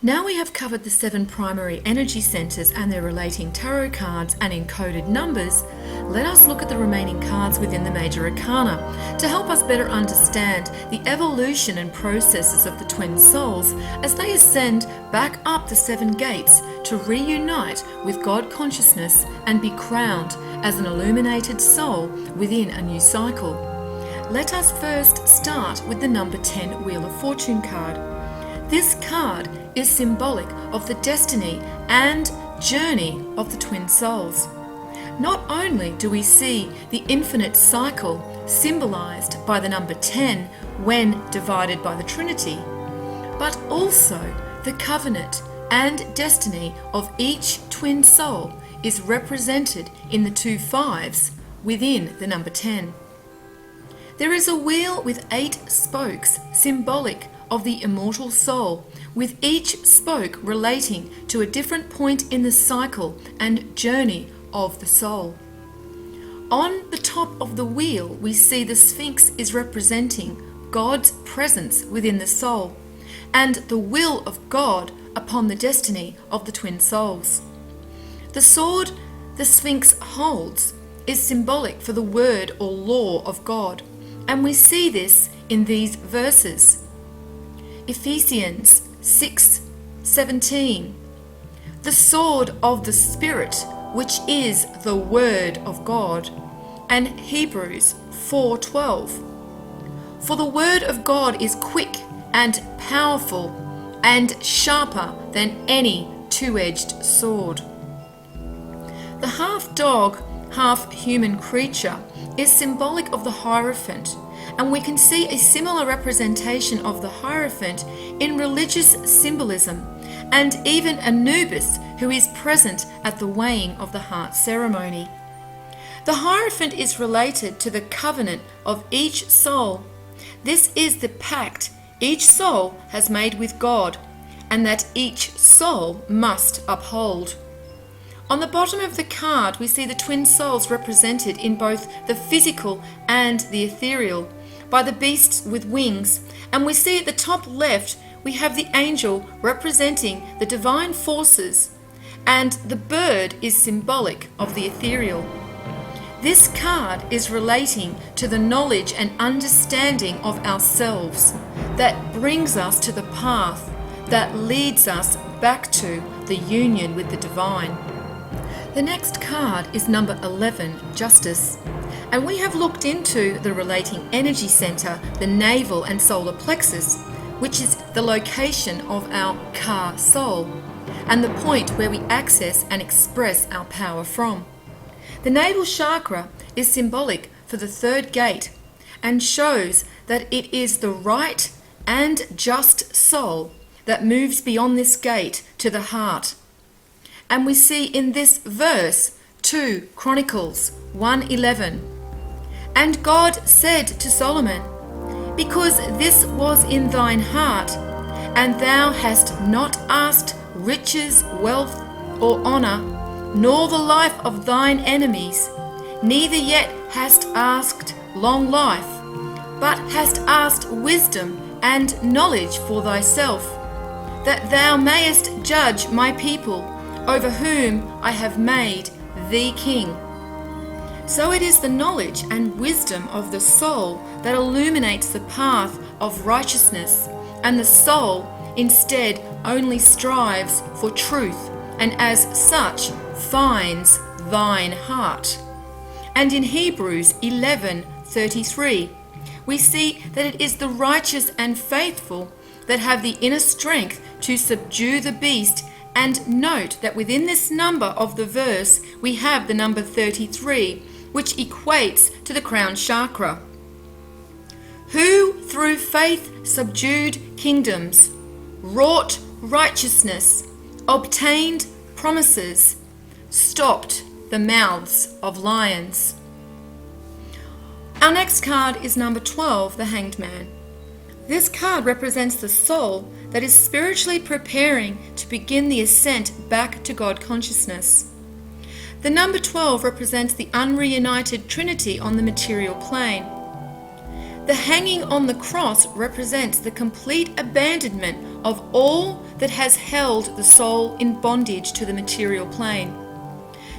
Now we have covered the 7 primary energy centers and their relating tarot cards and encoded numbers, let us look at the remaining cards within the major arcana to help us better understand the evolution and processes of the twin souls as they ascend back up the 7 gates to reunite with God consciousness and be crowned as an illuminated soul within a new cycle. Let us first start with the number 10 Wheel of Fortune card. This card is symbolic of the destiny and journey of the twin souls. Not only do we see the infinite cycle symbolized by the number 10 when divided by the Trinity, but also the covenant and destiny of each twin soul is represented in the 2 5s within the number 10. There is a wheel with 8 spokes symbolic of the immortal soul, with each spoke relating to a different point in the cycle and journey of the soul. On the top of the wheel, we see the Sphinx is representing God's presence within the soul and the will of God upon the destiny of the twin souls. The sword the Sphinx holds is symbolic for the word or law of God, and we see this in these verses. Ephesians 6:17, the sword of the Spirit, which is the word of God, and Hebrews 4:12, for the word of God is quick and powerful and sharper than any two-edged sword. The half dog, half human creature is symbolic of the Hierophant, and we can see a similar representation of the Hierophant in religious symbolism, and even Anubis, who is present at the weighing of the heart ceremony. The Hierophant is related to the covenant of each soul. This is the pact each soul has made with God, and that each soul must uphold. On the bottom of the card, we see the twin souls represented in both the physical and the ethereal by the beasts with wings, and we see at the top left we have the angel representing the divine forces, and the bird is symbolic of the ethereal. This card is relating to the knowledge and understanding of ourselves that brings us to the path that leads us back to the union with the divine. The next card is number 11, Justice, and we have looked into the relating energy center, the navel and solar plexus, which is the location of our Ka soul and the point where we access and express our power from. The navel chakra is symbolic for the 3rd gate and shows that it is the right and just soul that moves beyond this gate to the heart. And we see in this verse 2 Chronicles 1:11, and God said to Solomon, because this was in thine heart, and thou hast not asked riches, wealth, or honor, nor the life of thine enemies, neither yet hast asked long life, but hast asked wisdom and knowledge for thyself, that thou mayest judge my people, over whom I have made thee king. So it is the knowledge and wisdom of the soul that illuminates the path of righteousness, and the soul instead only strives for truth, and as such finds thine heart. And in Hebrews 11:33, we see that it is the righteous and faithful that have the inner strength to subdue the beast. And note that within this number of the verse, we have the number 33, which equates to the crown chakra. Who through faith subdued kingdoms, wrought righteousness, obtained promises, stopped the mouths of lions. Our next card is number 12, the Hanged Man. This card represents the soul that is spiritually preparing to begin the ascent back to God consciousness. The number 12 represents the unreunited Trinity on the material plane. The hanging on the cross represents the complete abandonment of all that has held the soul in bondage to the material plane.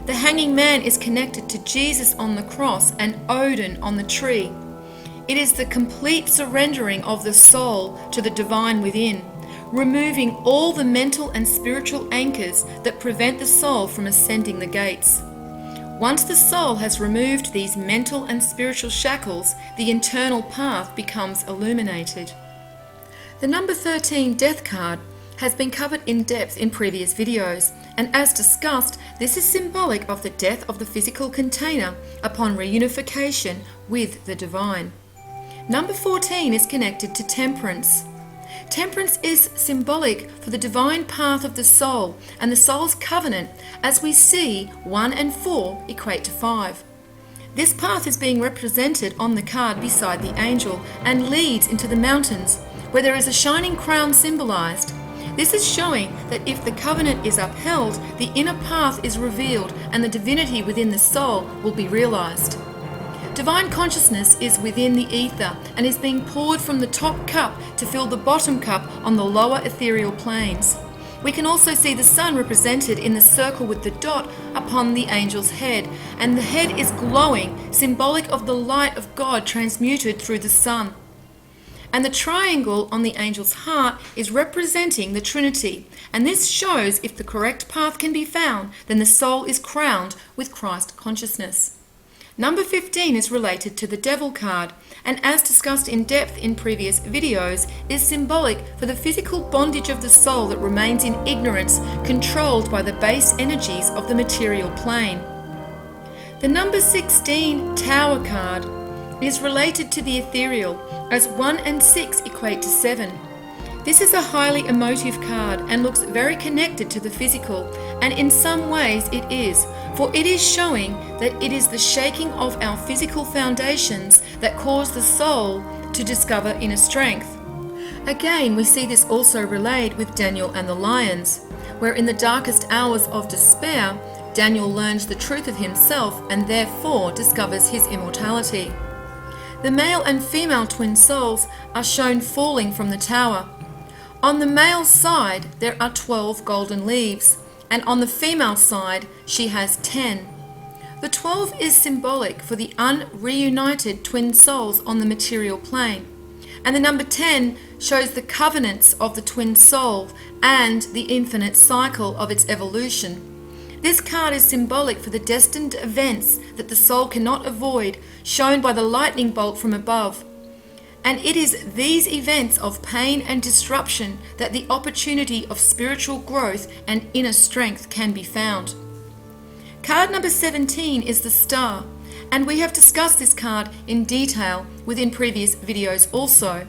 The hanging man is connected to Jesus on the cross and Odin on the tree. It is the complete surrendering of the soul to the divine within, removing all the mental and spiritual anchors that prevent the soul from ascending the gates. Once the soul has removed these mental and spiritual shackles, the internal path becomes illuminated. The number 13 death card has been covered in depth in previous videos, and as discussed, this is symbolic of the death of the physical container upon reunification with the divine. Number 14 is connected to temperance. Temperance is symbolic for the divine path of the soul and the soul's covenant, as we see 1 and 4 equate to 5. This path is being represented on the card beside the angel and leads into the mountains, where there is a shining crown symbolized. This is showing that if the covenant is upheld, the inner path is revealed and the divinity within the soul will be realized. Divine consciousness is within the ether and is being poured from the top cup to fill the bottom cup on the lower ethereal planes. We can also see the sun represented in the circle with the dot upon the angel's head, and the head is glowing, symbolic of the light of God transmuted through the sun. And the triangle on the angel's heart is representing the Trinity, and this shows if the correct path can be found, then the soul is crowned with Christ consciousness. Number 15 is related to the Devil card, and as discussed in depth in previous videos, is symbolic for the physical bondage of the soul that remains in ignorance, controlled by the base energies of the material plane. The number 16 Tower card is related to the ethereal, as 1 and 6 equate to 7. This is a highly emotive card and looks very connected to the physical, and in some ways it is, for it is showing that it is the shaking of our physical foundations that cause the soul to discover inner strength. Again, we see this also relayed with Daniel and the lions, where in the darkest hours of despair, Daniel learns the truth of himself and therefore discovers his immortality. The male and female twin souls are shown falling from the tower. On the male side, there are 12 golden leaves, and on the female side, she has 10. The 12 is symbolic for the unreunited twin souls on the material plane, and the number 10 shows the covenants of the twin soul and the infinite cycle of its evolution. This card is symbolic for the destined events that the soul cannot avoid, shown by the lightning bolt from above. And it is these events of pain and disruption that the opportunity of spiritual growth and inner strength can be found. Card number 17 is the Star, and we have discussed this card in detail within previous videos also.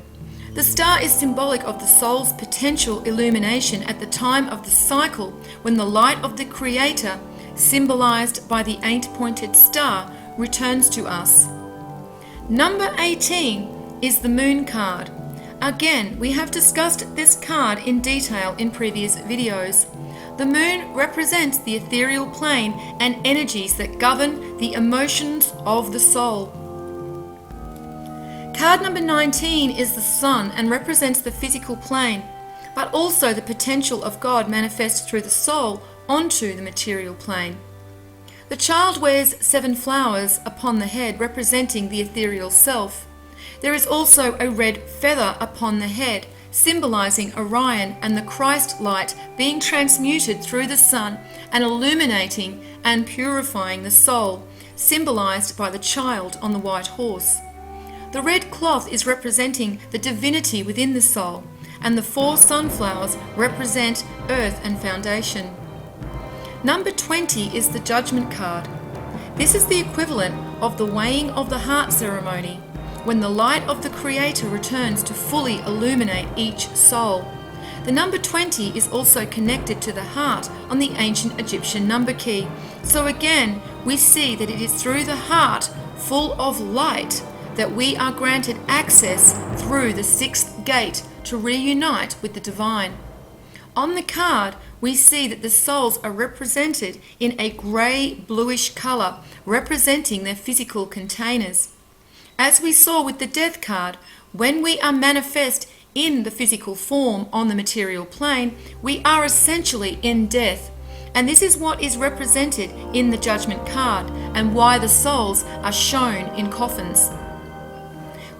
The star is symbolic of the soul's potential illumination at the time of the cycle, when the light of the Creator, symbolized by the eight-pointed star, returns to us. Number 18 is the Moon card. Again, we have discussed this card in detail in previous videos. The moon represents the ethereal plane and energies that govern the emotions of the soul. Card number 19 is the Sun and represents the physical plane, but also the potential of God manifest through the soul onto the material plane. The child wears 7 flowers upon the head, representing the ethereal self. There is also a red feather upon the head, symbolizing Orion and the Christ light being transmuted through the sun and illuminating and purifying the soul, symbolized by the child on the white horse. The red cloth is representing the divinity within the soul, and the 4 sunflowers represent earth and foundation. Number 20 is the Judgment card. This is the equivalent of the weighing of the heart ceremony, when the light of the Creator returns to fully illuminate each soul. The number 20 is also connected to the heart on the ancient Egyptian number key. So again, we see that it is through the heart, full of light, that we are granted access through the 6th gate to reunite with the divine. On the card, we see that the souls are represented in a grey-bluish colour, representing their physical containers. As we saw with the death card, when we are manifest in the physical form on the material plane, we are essentially in death. And this is what is represented in the judgment card and why the souls are shown in coffins.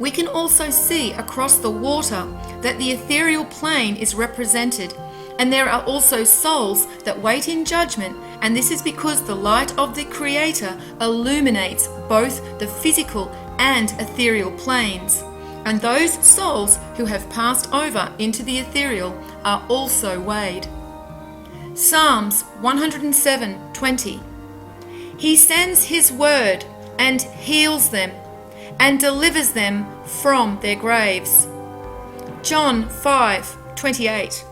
We can also see across the water that the ethereal plane is represented, and there are also souls that wait in judgment, and this is because the light of the Creator illuminates both the physical and ethereal planes. And those souls who have passed over into the ethereal are also weighed. Psalms 107:20. He sends his word and heals them and delivers them from their graves. John 5:28.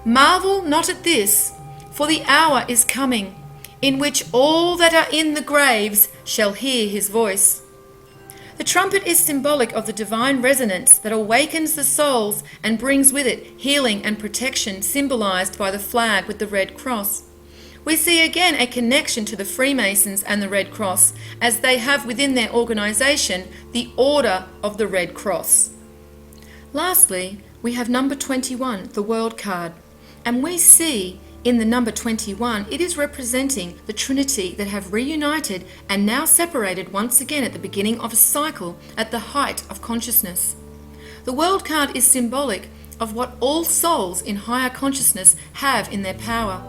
Marvel not at this, for the hour is coming, in which all that are in the graves shall hear his voice. The trumpet is symbolic of the divine resonance that awakens the souls and brings with it healing and protection, symbolized by the flag with the Red Cross. We see again a connection to the Freemasons and the Red Cross, as they have within their organization the Order of the Red Cross. Lastly, we have number 21, the World card, and we see in the number 21, it is representing the Trinity that have reunited and now separated once again at the beginning of a cycle at the height of consciousness. The World card is symbolic of what all souls in higher consciousness have in their power.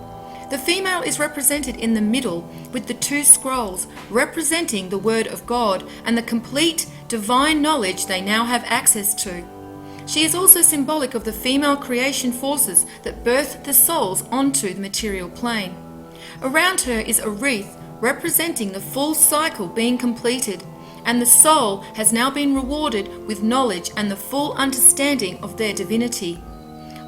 The female is represented in the middle with the two scrolls representing the Word of God and the complete divine knowledge they now have access to. She is also symbolic of the female creation forces that birth the souls onto the material plane. Around her is a wreath representing the full cycle being completed, and the soul has now been rewarded with knowledge and the full understanding of their divinity.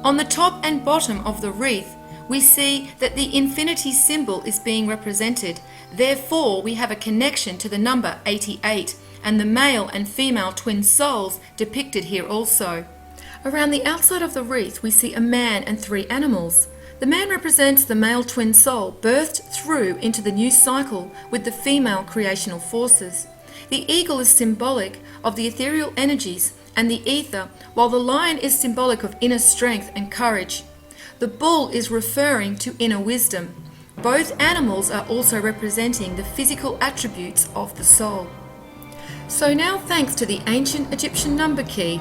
On the top and bottom of the wreath, we see that the infinity symbol is being represented. Therefore, we have a connection to the number 88 and the male and female twin souls depicted here also. Around the outside of the wreath, we see a man and three animals. The man represents the male twin soul birthed through into the new cycle with the female creational forces. The eagle is symbolic of the ethereal energies and the ether, while the lion is symbolic of inner strength and courage. The bull is referring to inner wisdom. Both animals are also representing the physical attributes of the soul. So now, thanks to the ancient Egyptian number key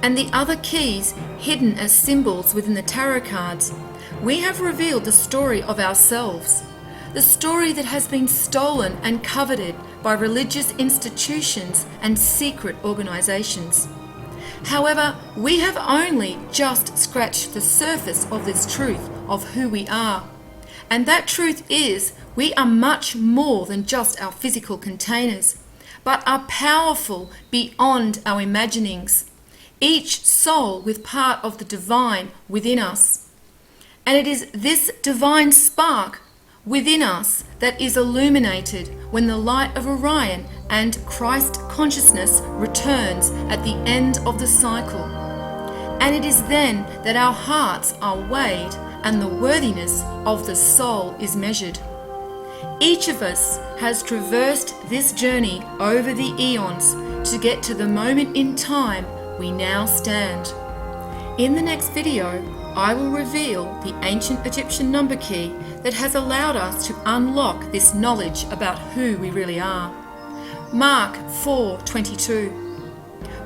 and the other keys hidden as symbols within the tarot cards, we have revealed the story of ourselves, the story that has been stolen and coveted by religious institutions and secret organizations. However, we have only just scratched the surface of this truth of who we are. And that truth is, we are much more than just our physical containers, but are powerful beyond our imaginings, each soul with part of the divine within us. And it is this divine spark within us that is illuminated when the light of Orion and Christ consciousness returns at the end of the cycle. And it is then that our hearts are weighed and the worthiness of the soul is measured. Each of us has traversed this journey over the eons to get to the moment in time we now stand. In the next video, I will reveal the ancient Egyptian number key that has allowed us to unlock this knowledge about who we really are. Mark 4:22.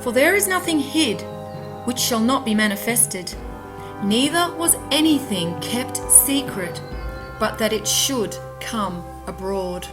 For there is nothing hid which shall not be manifested, neither was anything kept secret, but that it should come abroad.